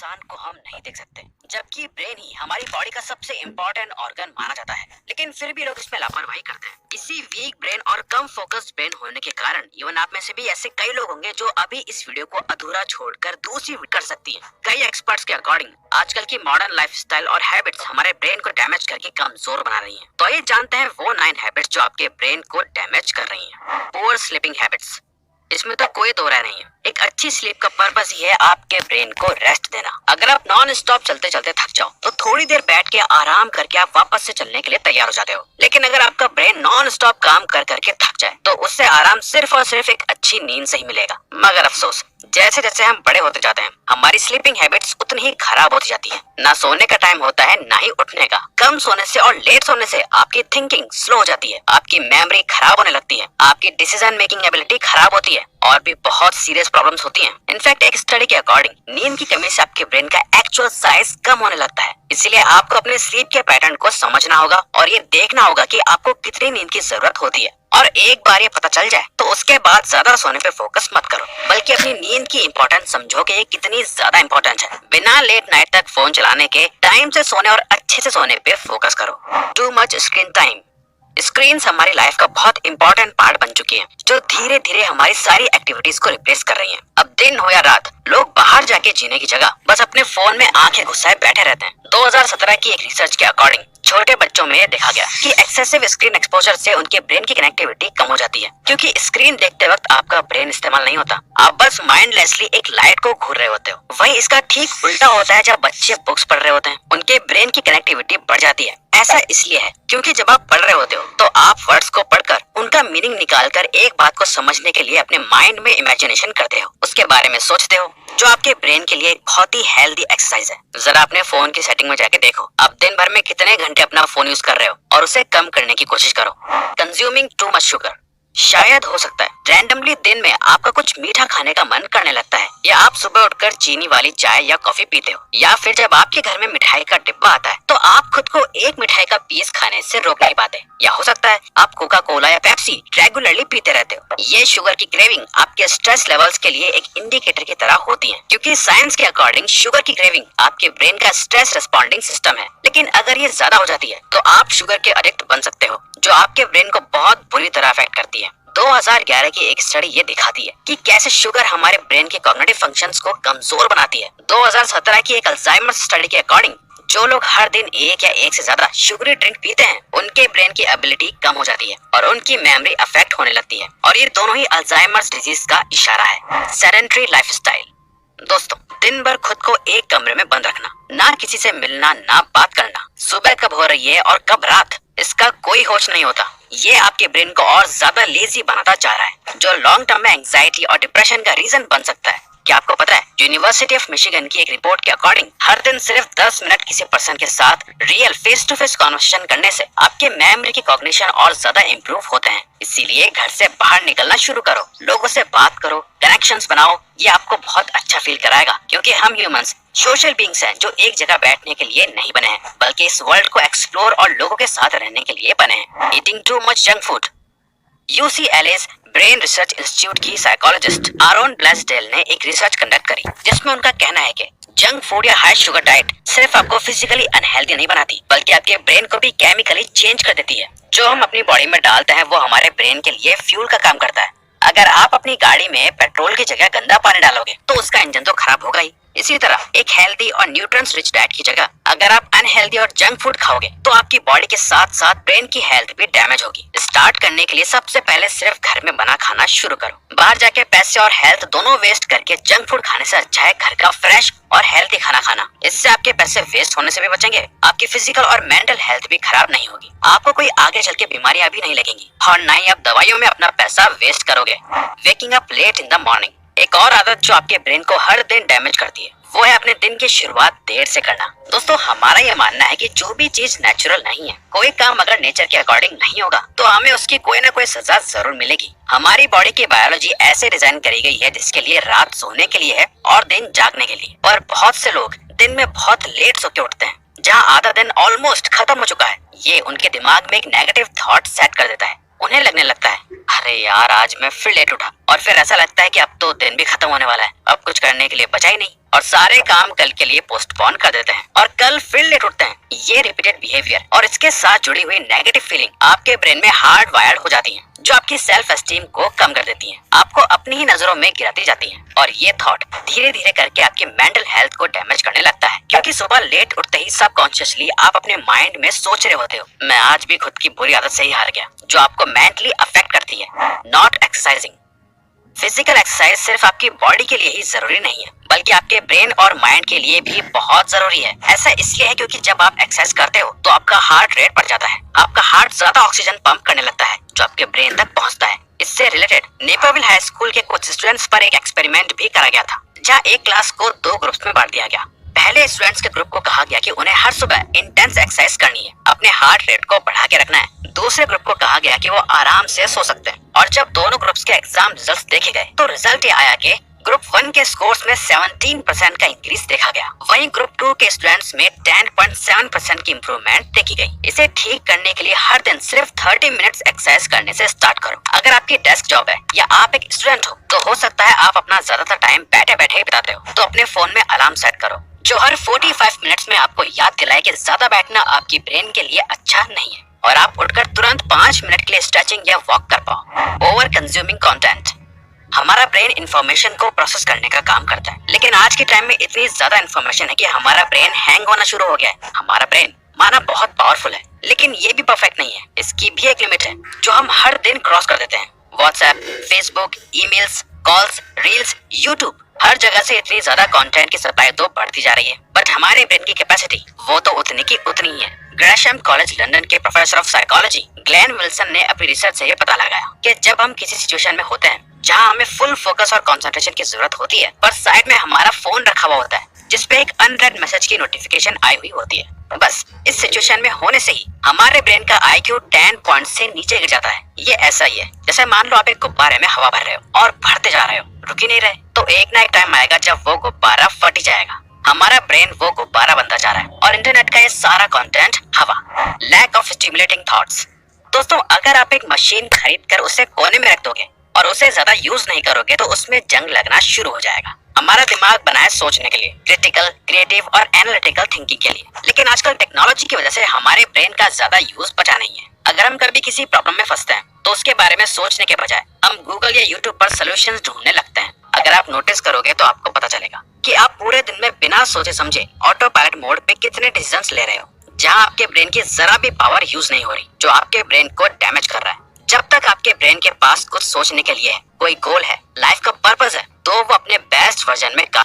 इंसान को हम नहीं देख सकते, जबकि ब्रेन ही हमारी बॉडी का सबसे इम्पोर्टेंट ऑर्गन माना जाता है, लेकिन फिर भी लोग इसमें लापरवाही करते हैं। इसी वीक ब्रेन और कम फोकस्ड ब्रेन होने के कारण इवन आप में से भी ऐसे कई लोग होंगे जो अभी इस वीडियो को अधूरा छोड़कर दूसरी कर सकती हैं। कई एक्सपर्ट्स के अकॉर्डिंग आजकल की मॉडर्न लाइफस्टाइल और हैबिट्स हमारे ब्रेन को डैमेज करके कमजोर बना रही हैं। तो ये जानते हैं वो 9 हैबिट्स जो आपके ब्रेन को डैमेज कर रही हैं। पुअर स्लीपिंग हैबिट्स, इसमें तो कोई दो राय नहीं है। एक अच्छी स्लीप का पर्पस ये है आपके ब्रेन को रेस्ट देना। अगर आप नॉन स्टॉप चलते चलते थक जाओ तो थोड़ी देर बैठ के आराम करके आप वापस से चलने के लिए तैयार हो जाते हो, लेकिन अगर आपका ब्रेन नॉन स्टॉप काम कर करके थक जाए तो उससे आराम सिर्फ और सिर्फ एक अच्छी नींद से ही मिलेगा। मगर अफसोस, जैसे जैसे हम बड़े होते जाते हैं हमारी स्लीपिंग हैबिट्स उतनी ही खराब होती जाती है। ना सोने का टाइम होता है ना ही उठने का। कम सोने से और लेट सोने से आपकी थिंकिंग स्लो हो जाती है, आपकी मेमोरी खराब होने लगती है, आपकी डिसीजन मेकिंग एबिलिटी खराब होती है और भी बहुत सीरियस प्रॉब्लम्स होती हैं। इनफैक्ट एक स्टडी के अकॉर्डिंग नींद की कमी से आपके ब्रेन का एक्चुअल साइज कम होने लगता है। इसीलिए आपको अपने स्लीप के पैटर्न को समझना होगा और ये देखना होगा कि आपको कितनी नींद की जरूरत होती है। और एक बार ये पता चल जाए तो उसके बाद ज्यादा सोने पे फोकस मत करो, बल्कि अपनी नींद की इम्पोर्टेंस समझो कि ये कितनी ज्यादा इम्पोर्टेंट है। बिना लेट नाइट तक फोन चलाने के टाइम से सोने और अच्छे से सोने पे फोकस करो। Too much screen time, screen हमारी लाइफ का बहुत इंपॉर्टेंट पार्ट बन चुकी है, जो धीरे धीरे हमारी सारी एक्टिविटीज को रिप्लेस कर रही हैं। अब दिन हो या रात लोग बाहर जाके जीने की जगह बस अपने फोन में आंखें घुसाए बैठे रहते हैं। 2017 की एक रिसर्च के अकॉर्डिंग छोटे बच्चों में देखा गया कि एक्सेसिव स्क्रीन एक्सपोजर से उनके ब्रेन की कनेक्टिविटी कम हो जाती है, क्योंकि स्क्रीन देखते वक्त आपका ब्रेन इस्तेमाल नहीं होता, आप बस माइंडलेसली एक लाइट को घूर रहे होते हो। वहीं इसका ठीक उल्टा होता है जब बच्चे बुक्स पढ़ रहे होते हैं, उनके ब्रेन की कनेक्टिविटी बढ़ जाती है। ऐसा इसलिए है क्योंकि जब आप पढ़ रहे होते हो तो आप वर्ड्स को पढ़कर उनका मीनिंग निकालकर एक बात को समझने के लिए अपने माइंड में इमेजिनेशन करते हो, उसके बारे में सोचते हो, जो आपके ब्रेन के लिए एक बहुत ही हेल्दी एक्सरसाइज है। जरा अपने फोन की सेटिंग में जाके देखो आप दिन भर में कितने घंटे अपना फोन यूज कर रहे हो और उसे कम करने की कोशिश करो। कंज्यूमिंग टू मच शुगर, शायद हो सकता है रैंडमली दिन में आपका कुछ मीठा खाने का मन करने लगता है, या आप सुबह उठकर चीनी वाली चाय या कॉफी पीते हो, या फिर जब आपके घर में मिठाई का डिब्बा आता है तो आप खुद को एक मिठाई का पीस खाने से रोक नहीं पाते, या हो सकता है आप कोका कोला या पेप्सी रेगुलरली पीते रहते हो। ये शुगर की क्रेविंग आपके स्ट्रेस लेवल्स के लिए एक इंडिकेटर की तरह होती है, क्योंकि साइंस के अकॉर्डिंग शुगर की क्रेविंग आपके ब्रेन का स्ट्रेस रिस्पॉन्डिंग सिस्टम है। लेकिन अगर ये ज्यादा हो जाती है तो आप शुगर के एडिक्ट बन सकते हो, जो आपके ब्रेन को बहुत बुरी तरह अफेक्ट करती है। 2011 की एक स्टडी ये दिखाती है कि कैसे शुगर हमारे ब्रेन के कॉग्निटिव फंक्शंस को कमजोर बनाती है। 2017 की एक अल्जाइमर्स स्टडी के अकॉर्डिंग जो लोग हर दिन एक या एक से ज्यादा शुगरी ड्रिंक पीते हैं उनके ब्रेन की एबिलिटी कम हो जाती है और उनकी मेमोरी अफेक्ट होने लगती है, और ये दोनों ही अल्जाइमर्स डिजीज का इशारा है। सेडेंटरी लाइफस्टाइल, दोस्तों दिन भर खुद को एक कमरे में बंद रखना, ना किसी से मिलना ना बात करना, सुबह कब हो रही है और कब रात इसका कोई होश नहीं होता, ये आपके ब्रेन को और ज्यादा लेजी बनाता जा रहा है, जो लॉन्ग टर्म में एंजाइटी और डिप्रेशन का रीजन बन सकता है। क्या आपको पता है यूनिवर्सिटी ऑफ मिशिगन की एक रिपोर्ट के अकॉर्डिंग हर दिन सिर्फ 10 मिनट किसी पर्सन के साथ real face to face conversation करने से आपके मेमोरी की कॉग्निशन और ज्यादा इम्प्रूव होते हैं। इसीलिए घर से बाहर निकलना शुरू करो, लोगों से बात करो, कनेक्शंस बनाओ, ये आपको बहुत अच्छा फील कराएगा, क्योंकि हम ह्यूमंस सोशल बीइंग्स हैं जो एक जगह बैठने के लिए नहीं बने हैं, बल्कि इस वर्ल्ड को एक्सप्लोर और लोगों के साथ रहने के लिए बने हैं। Eating too much junk food, UCLA's brain research institute की साइकोलॉजिस्ट आरोन ब्लैसडेल ने एक रिसर्च कंडक्ट करी, जिसमें उनका कहना है कि जंक फूड या हाई शुगर डाइट सिर्फ आपको फिजिकली अनहेल्दी नहीं बनाती, बल्कि आपके ब्रेन को भी केमिकली चेंज कर देती है। जो हम अपनी बॉडी में डालते हैं वो हमारे ब्रेन के लिए फ्यूल का काम करता है। अगर आप अपनी गाड़ी में पेट्रोल की जगह गंदा पानी डालोगे तो उसका इंजन तो खराब होगा ही। इसी तरह एक हेल्दी और न्यूट्रिएंट्स रिच डाइट की जगह अगर आप अनहेल्दी और जंक फूड खाओगे तो आपकी बॉडी के साथ साथ ब्रेन की हेल्थ भी डैमेज होगी। स्टार्ट करने के लिए सबसे पहले सिर्फ घर में बना खाना शुरू करो। बाहर जाके पैसे और हेल्थ दोनों वेस्ट करके जंक फूड खाने से अच्छा है घर का फ्रेश और हेल्थी खाना खाना। इससे आपके पैसे वेस्ट होने से भी बचेंगे, आपकी फिजिकल और मेंटल हेल्थ भी खराब नहीं होगी, आपको कोई आगे चल के बीमारियां भी नहीं लगेंगी, और ना ही आप दवाइयों में अपना पैसा वेस्ट करोगे। Waking up late in the morning, एक और आदत जो आपके ब्रेन को हर दिन डैमेज करती है वो है अपने दिन की शुरुआत देर से करना। दोस्तों हमारा ये मानना है कि जो भी चीज नेचुरल नहीं है, कोई काम अगर नेचर के अकॉर्डिंग नहीं होगा तो हमें उसकी कोई ना कोई सजा जरूर मिलेगी। हमारी बॉडी की बायोलॉजी ऐसे डिजाइन करी गई है जिसके लिए रात सोने के लिए है और दिन जागने के लिए, और बहुत से लोग दिन में बहुत लेट सो के उठते हैं, जहाँ आधा दिन ऑलमोस्ट खत्म हो चुका है। ये उनके दिमाग में एक नेगेटिव थॉट सेट कर देता है, उन्हें लगने लगता है अरे यार आज मैं फिर लेट उठा, और फिर ऐसा लगता है कि अब तो दिन भी खत्म होने वाला है, अब कुछ करने के लिए बचा ही नहीं, और सारे काम कल के लिए पोस्टपोन कर देते हैं और कल फिर लेट उठते हैं। ये रिपीटेड बिहेवियर और इसके साथ जुड़ी हुई नेगेटिव फीलिंग आपके ब्रेन में हार्ड वायर्ड हो जाती हैं, जो आपकी सेल्फ एस्टीम को कम कर देती हैं, आपको अपनी ही नजरों में गिराती जाती हैं, और ये थॉट धीरे धीरे करके आपकी मेंटल हेल्थ को डैमेज करने लगता है, क्योंकि सुबह लेट उठते ही सबकॉन्शियसली आप अपने माइंड में सोच रहे होते हो मैं आज भी खुद की बुरी आदत से ही हार गया, जो आपको मेंटली अफेक्ट करती है। Not exercising. फिजिकल एक्सरसाइज सिर्फ आपकी बॉडी के लिए ही जरूरी नहीं है, बल्कि आपके ब्रेन और माइंड के लिए भी बहुत जरूरी है। ऐसा इसलिए है क्योंकि जब आप एक्सरसाइज करते हो तो आपका हार्ट रेट बढ़ जाता है, आपका हार्ट ज्यादा ऑक्सीजन पंप करने लगता है, जो आपके ब्रेन तक पहुंचता है। इससे रिलेटेड नेपरविल हाई स्कूल के कुछ स्टूडेंट्स पर एक एक्सपेरिमेंट भी करा गया था, जहाँ एक क्लास को 2 ग्रुप्स में बांट दिया गया। पहले स्टूडेंट्स के ग्रुप को कहा गया कि उन्हें हर सुबह इंटेंस एक्सरसाइज करनी है, अपने हार्ट रेट को बढ़ा के रखना है। दूसरे ग्रुप को कहा गया कि वो आराम से सो सकते हैं। और जब दोनों ग्रुप्स के एग्जाम रिजल्ट्स देखे गए तो रिजल्ट ये आया कि ग्रुप 1 के स्कोर्स में 17% का इंक्रीज देखा गया, वहीं ग्रुप 2 के स्टूडेंट्स में 10.7% की इंप्रूवमेंट देखी गई। इसे ठीक करने के लिए हर दिन सिर्फ 30 मिनट्स एक्सरसाइज करने से स्टार्ट करो। अगर आपकी डेस्क जॉब है या आप एक स्टूडेंट हो तो हो सकता है आप अपना ज्यादातर टाइम बैठे बैठे ही बिताते हो, तो अपने फोन में अलार्म सेट करो जो हर 45 मिनट्स में आपको याद दिलाए कि ज्यादा बैठना आपकी ब्रेन के लिए अच्छा नहीं है, और आप उठकर तुरंत 5 मिनट के लिए स्ट्रेचिंग या वॉक कर पाओ। Over consuming content. हमारा ब्रेन इंफॉर्मेशन को प्रोसेस करने का काम करता है, लेकिन आज के टाइम में इतनी ज्यादा इंफॉर्मेशन है कि हमारा ब्रेन हैंग होना शुरू हो गया है। हमारा ब्रेन माना बहुत पावरफुल है, लेकिन ये भी परफेक्ट नहीं है। इसकी भी एक लिमिट है जो हम हर दिन क्रॉस कर देते हैं। WhatsApp, Facebook, emails, calls, reels, YouTube, हर जगह से इतनी ज्यादा कंटेंट की सप्लाई तो बढ़ती जा रही है, बट हमारे ब्रेन की कैपेसिटी वो तो उतनी की उतनी ही है। ग्रेशम कॉलेज लंदन के professor of psychology Glenn Wilson ने अपनी रिसर्च से ये पता लगाया कि जब हम किसी सिचुएशन में होते हैं जहां हमें फुल फोकस और कंसंट्रेशन की जरूरत होती है, पर साइड में हमारा फोन रखा हुआ होता है जिसपे एक अनरेड मैसेज की नोटिफिकेशन आई हुई होती है, बस इस सिचुएशन में होने से ही हमारे ब्रेन का IQ 10 पॉइंट से नीचे गिर जाता है। ये ऐसा ही है जैसे मान लो आप एक गुब्बारे में हवा भर रहे हो और भरते जा रहे हो, रुक ही नहीं रहे, तो एक ना एक टाइम आएगा जब वो गुब्बारा फट जाएगा। हमारा ब्रेन वो गुब्बारा बनता जा रहा है, और इंटरनेट का ये सारा कंटेंट हवा। Lack of stimulating thoughts. दोस्तों, अगर आप एक मशीन खरीद कर उसे कोने में रख दोगे और उसे ज्यादा यूज नहीं करोगे तो उसमें जंग लगना शुरू हो जाएगा। हमारा दिमाग बना है सोचने के लिए, क्रिटिकल, क्रिएटिव और एनालिटिकल थिंकिंग के लिए, लेकिन आजकल टेक्नोलॉजी की वजह से हमारे ब्रेन का ज्यादा यूज बचा नहीं है। अगर हम कभी किसी प्रॉब्लम में फंसते हैं तो उसके बारे में सोचने के बजाय हम गूगल या यूट्यूब पर सोल्यूशंस ढूंढने लगते हैं। अगर आप नोटिस करोगे तो आपको पता चलेगा कि आप पूरे दिन में बिना सोचे समझे ऑटो पायलट मोड पे कितने डिसीजंस ले रहे हो, जहां आपके ब्रेन की जरा भी पावर यूज नहीं हो रही, जो आपके ब्रेन को डैमेज कर रहा है। जब तक आपके ब्रेन के पास कुछ सोचने के लिए है, कोई गोल है, लाइफ का पर्पस है, तो वो अपने बेस्ट वर्जन में काम